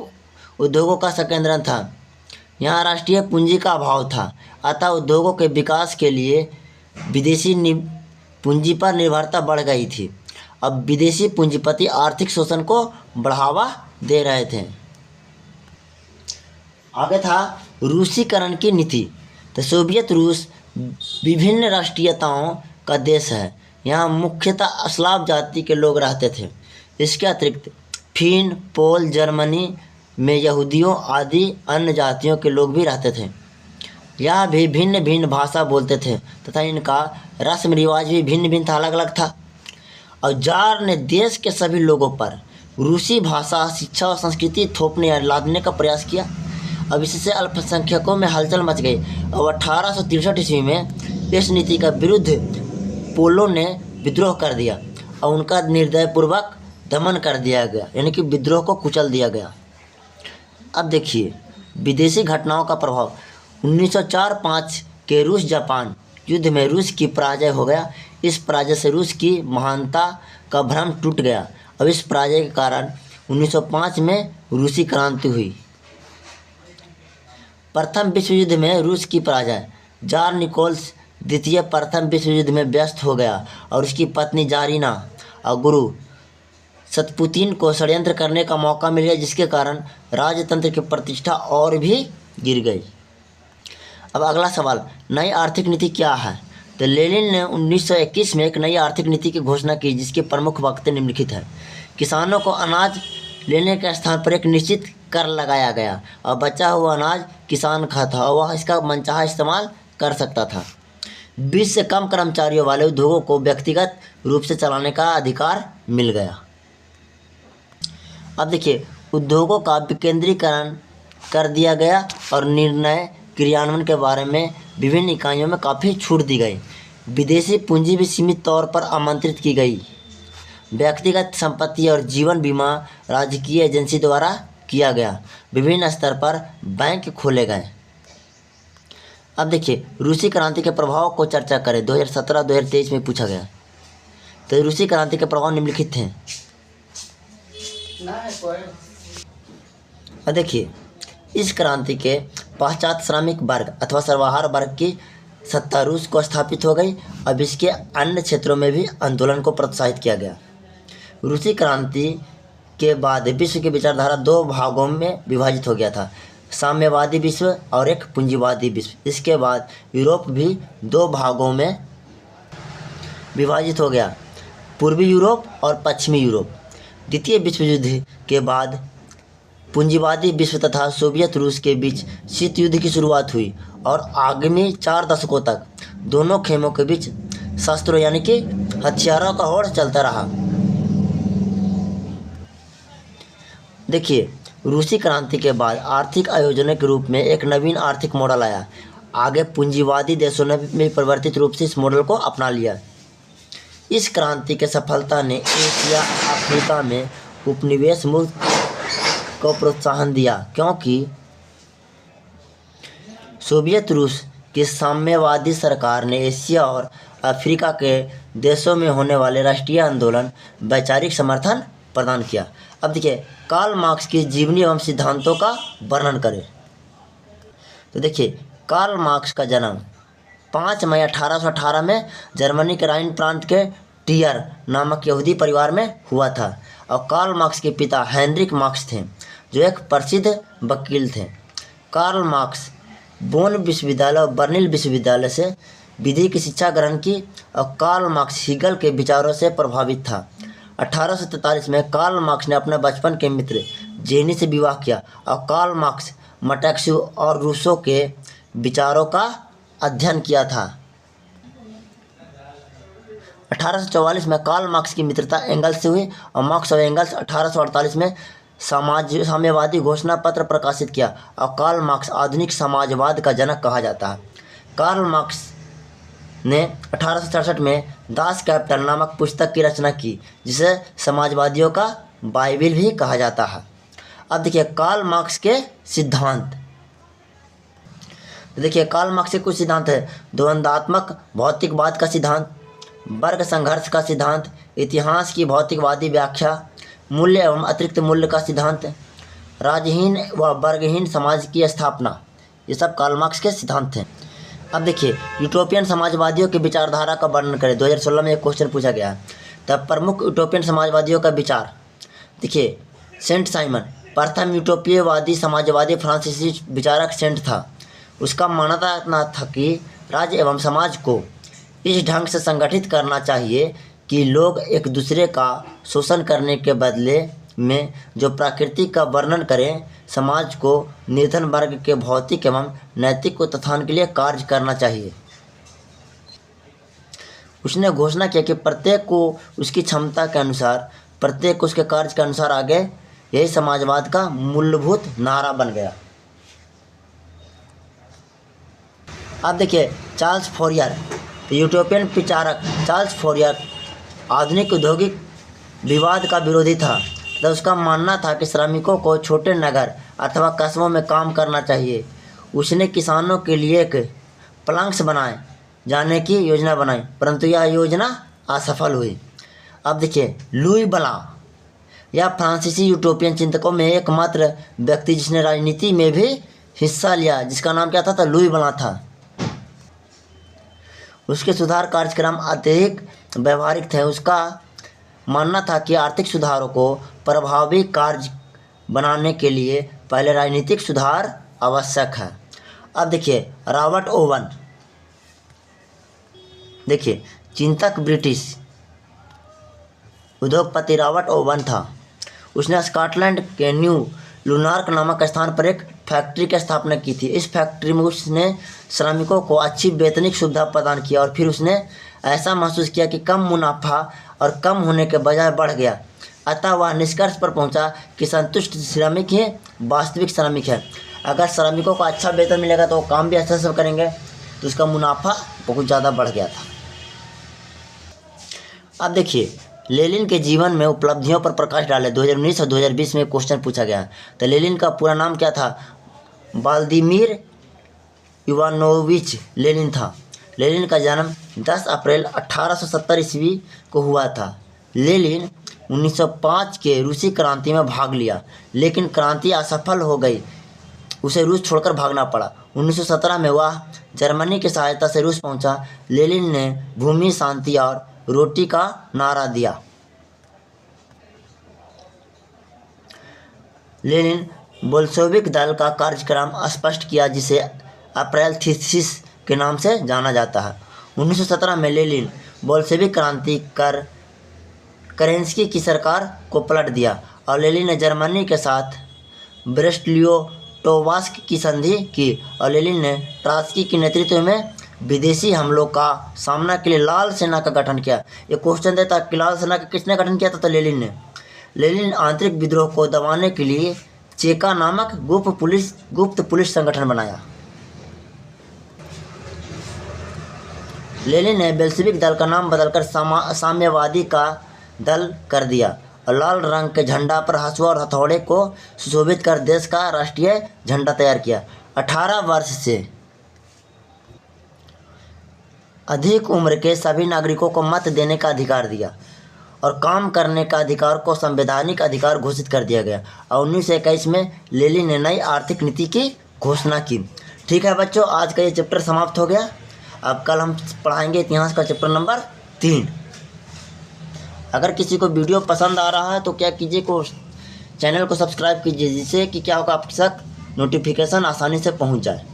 उद्योगों का संकेंद्रण था। यहाँ राष्ट्रीय पूंजी का अभाव था, अतः उद्योगों के विकास के लिए विदेशी पूंजी पर निर्भरता बढ़ गई थी। अब विदेशी पूंजीपति आर्थिक शोषण को बढ़ावा दे रहे थे। आगे था रूसीकरण की नीति। तो सोवियत रूस विभिन्न राष्ट्रीयताओं का देश है। यहाँ मुख्यतः स्लाव जाति के लोग रहते थे। इसके अतिरिक्त फिन, पोल, जर्मनी में यहूदियों आदि अन्य जातियों के लोग भी रहते थे। यह भी भिन्न भिन्न भाषा बोलते थे तथा इनका रस्म रिवाज भी भिन्न भिन्न था, अलग अलग था। और जार ने देश के सभी लोगों पर रूसी भाषा, शिक्षा और संस्कृति थोपने या लादने का प्रयास किया। अब इससे अल्पसंख्यकों में हलचल मच गई और 1863 ईस्वी में इस नीति का विरुद्ध पोलों ने विद्रोह कर दिया और उनका निर्दयपूर्वक दमन कर दिया गया, यानी कि विद्रोह को कुचल दिया गया। अब देखिए विदेशी घटनाओं का प्रभाव। 1904-05 के रूस जापान युद्ध में रूस की पराजय हो गया। इस पराजय से रूस की महानता का भ्रम टूट गया। अब इस पराजय के कारण 1905 में रूसी क्रांति हुई। प्रथम विश्व युद्ध में रूस की पराजय। जार निकोल्स द्वितीय प्रथम विश्व युद्ध में व्यस्त हो गया और उसकी पत्नी जारीना और गुरु सतपुतिन को षड्यंत्र करने का मौका मिल गया, जिसके कारण राजतंत्र की प्रतिष्ठा और भी गिर गई। अब अगला सवाल, नई आर्थिक नीति क्या है? तो लेनिन ने 1921 में एक नई आर्थिक नीति की घोषणा की, जिसके प्रमुख वक्तव्य निम्नलिखित है। किसानों को अनाज लेने के स्थान पर एक निश्चित कर लगाया गया और बचा हुआ अनाज किसान खाता और वह इसका मनचाहा इस्तेमाल कर सकता था। 20 से कम कर्मचारियों वाले उद्योगों को व्यक्तिगत रूप से चलाने का अधिकार मिल गया। अब देखिए उद्योगों का विकेंद्रीकरण कर दिया गया और निर्णय क्रियान्वयन के बारे में विभिन्न इकाइयों में काफ़ी छूट दी गई। विदेशी पूंजी भी सीमित तौर पर आमंत्रित की गई। व्यक्तिगत संपत्ति और जीवन बीमा राजकीय एजेंसी द्वारा किया गया। विभिन्न स्तर पर बैंक खोले गए। अब देखिए रूसी क्रांति के प्रभाव को चर्चा करें। 2017-2023 में पूछा गया। तो रूसी क्रांति के प्रभाव निम्नलिखित थे। अब देखिए इस क्रांति के पश्चात श्रमिक वर्ग अथवा सर्वहारा वर्ग की सत्ता रूस को स्थापित हो गई। अब इसके अन्य क्षेत्रों में भी आंदोलन को प्रोत्साहित किया गया। रूसी क्रांति के बाद विश्व की विचारधारा दो भागों में विभाजित हो गया था, साम्यवादी विश्व और एक पूंजीवादी विश्व। इसके बाद यूरोप भी दो भागों में विभाजित हो गया, पूर्वी यूरोप और पश्चिमी यूरोप। द्वितीय विश्व युद्ध के बाद पूंजीवादी विश्व तथा सोवियत रूस के बीच शीत युद्ध की शुरुआत हुई और आगामी 4 दशकों तक दोनों खेमों के बीच शस्त्रों यानी कि हथियारों का होड़ चलता रहा। देखिए रूसी क्रांति के बाद आर्थिक आयोजन के रूप में एक नवीन आर्थिक मॉडल आया। आगे पूंजीवादी देशों ने भी परिवर्तित रूप से इस मॉडल को अपना लिया। इस क्रांति की सफलता ने एशिया अफ्रीका में उपनिवेश मुक्त को प्रोत्साहन दिया, क्योंकि सोवियत रूस की साम्यवादी सरकार ने एशिया और अफ्रीका के देशों में होने वाले राष्ट्रीय आंदोलन वैचारिक समर्थन प्रदान किया। अब देखिए, कार्ल मार्क्स की जीवनी एवं सिद्धांतों का वर्णन करें। तो देखिए, कार्ल मार्क्स का जन्म 5 मई 1818 में जर्मनी के राइन प्रांत के टियर नामक यहूदी परिवार में हुआ था। और कार्ल मार्क्स के पिता हेनरिक मार्क्स थे, जो एक प्रसिद्ध वकील थे। कार्ल मार्क्स बोन विश्वविद्यालय और बर्लिन विश्वविद्यालय से विधि की शिक्षा ग्रहण की और कार्ल मार्क्स हीगल के विचारों से प्रभावित था। 1843 में कार्ल मार्क्स ने अपने बचपन के मित्र जेनी से विवाह किया और कार्ल मार्क्स मटेक्सू और रूसो के विचारों का अध्ययन किया था। 1844 में कार्ल मार्क्स की मित्रता एंगल्स से हुई और मार्क्स और एंगल्स 1848 में साम्यवादी घोषणा पत्र प्रकाशित किया और कार्ल मार्क्स आधुनिक समाजवाद का जनक कहा जाता है। कार्ल मार्क्स ने 1867 में दास कैपिटल नामक पुस्तक की रचना की, जिसे समाजवादियों का बाइबिल भी कहा जाता है। अब देखिए, कार्ल मार्क्स के सिद्धांत। देखिए, कार्ल मार्क्स के कुछ सिद्धांत है। द्वंद्वात्मक भौतिकवाद का सिद्धांत, वर्ग संघर्ष का सिद्धांत, इतिहास की भौतिकवादी व्याख्या, मूल्य एवं अतिरिक्त मूल्य का सिद्धांत, राज्यहीन व वर्गहीन समाज की स्थापना, ये सब कार्ल मार्क्स के सिद्धांत हैं। अब देखिए, यूटोपियन समाजवादियों की विचारधारा का वर्णन करें। 2016 में एक क्वेश्चन पूछा गया है। तब प्रमुख यूटोपियन समाजवादियों का विचार देखिए। सेंट साइमन प्रथम यूटोपियवादी समाजवादी फ्रांसीसी विचारक सेंट था। उसका मानना था कि राज्य एवं समाज को इस ढंग से संगठित करना चाहिए कि लोग एक दूसरे का शोषण करने के बदले में जो प्रकृति का वर्णन करें। समाज को निर्धन वर्ग के भौतिक एवं नैतिक उत्थान के लिए कार्य करना चाहिए। उसने घोषणा किया कि प्रत्येक को उसकी क्षमता के अनुसार, प्रत्येक को उसके कार्य के अनुसार आगे। यही समाजवाद का मूलभूत नारा बन गया। अब देखिए, चार्ल्स फोरियर, यूटोपियन विचारक चार्ल्स फोरियर आधुनिक औद्योगिक विवाद का विरोधी था। तो उसका मानना था कि श्रमिकों को छोटे नगर अथवा कस्बों में काम करना चाहिए। उसने किसानों के लिए एक प्लांक्स बनाए जाने की योजना बनाई, परंतु यह योजना असफल हुई। अब देखिए, लुई ब्लां, यह फ्रांसीसी यूटोपियन चिंतकों में एकमात्र व्यक्ति जिसने राजनीति में भी हिस्सा लिया, जिसका नाम क्या था? लुई ब्लां था। उसके सुधार कार्यक्रम अत्यधिक व्यवहारिक थे। उसका मानना था कि आर्थिक सुधारों को प्रभावी कार्य बनाने के लिए पहले राजनीतिक सुधार आवश्यक है। अब देखिए, रॉबर्ट ओवन, देखिए चिंतक ब्रिटिश उद्योगपति रॉबर्ट ओवन था। उसने स्कॉटलैंड के न्यू लुनार्क नामक स्थान पर एक फैक्ट्री की स्थापना की थी। इस फैक्ट्री में उसने श्रमिकों को अच्छी वेतनिक सुविधा प्रदान किया और फिर उसने ऐसा महसूस किया कि कम मुनाफा और कम होने के बजाय बढ़ गया। अतः वह निष्कर्ष पर पहुंचा कि संतुष्ट श्रमिक ही वास्तविक श्रमिक है। अगर श्रमिकों को अच्छा वेतन मिलेगा तो वो काम भी अच्छा से करेंगे, तो उसका मुनाफा बहुत ज़्यादा बढ़ गया था। अब देखिए, लेनिन के जीवन में उपलब्धियों पर प्रकाश डाले। 2019 और 2020 में क्वेश्चन पूछा गया। तो लेनिन का पूरा नाम क्या था? व्लादिमीर इवानोविच लेनिन था। लेनिन का जन्म 10 अप्रैल 1870 ईस्वी को हुआ था। लेनिन 1905 के रूसी क्रांति में भाग लिया, लेकिन क्रांति असफल हो गई। उसे रूस छोड़कर भागना पड़ा। 1917 में वह जर्मनी की सहायता से रूस पहुंचा। लेनिन ने भूमि, शांति और रोटी का नारा दिया। लेनिन बोल्शेविक दल का कार्यक्रम स्पष्ट किया, जिसे अप्रैल थीसिस के नाम से जाना जाता है। 1917 में लेनिन बोल्शेविक क्रांति कर करेंस्की की सरकार को पलट दिया और लेनिन ने जर्मनी के साथ ब्रेस्ट-लिटोव्स्क की संधि की और लेनिन ने ट्रॉट्स्की के नेतृत्व में विदेशी हमलों का सामना के लिए लाल सेना का गठन किया। ये क्वेश्चन देता कि लाल सेना का किसने गठन किया था? तो लेनिन ने। लेनिन आंतरिक विद्रोह को दबाने के लिए चेका नामक गुप्त पुलिस संगठन बनाया। लेनिन ने बेल्शेविक दल का नाम बदलकर साम्यवादी का दल कर दिया और लाल रंग के झंडा पर हंसुआ और हथौड़े को सुशोभित कर देश का राष्ट्रीय झंडा तैयार किया। 18 वर्ष से अधिक उम्र के सभी नागरिकों को मत देने का अधिकार दिया और काम करने का अधिकार को संवैधानिक अधिकार घोषित कर दिया गया और 1921 में लेनिन ने नई आर्थिक नीति की घोषणा की। ठीक है बच्चों, आज का ये चैप्टर समाप्त हो गया। अब कल हम पढ़ाएंगे इतिहास का चैप्टर नंबर 3। अगर किसी को वीडियो पसंद आ रहा है तो क्या कीजिए को चैनल को सब्सक्राइब कीजिए, जिससे कि क्या होगा आपके तक नोटिफिकेशन आसानी से पहुंच जाए।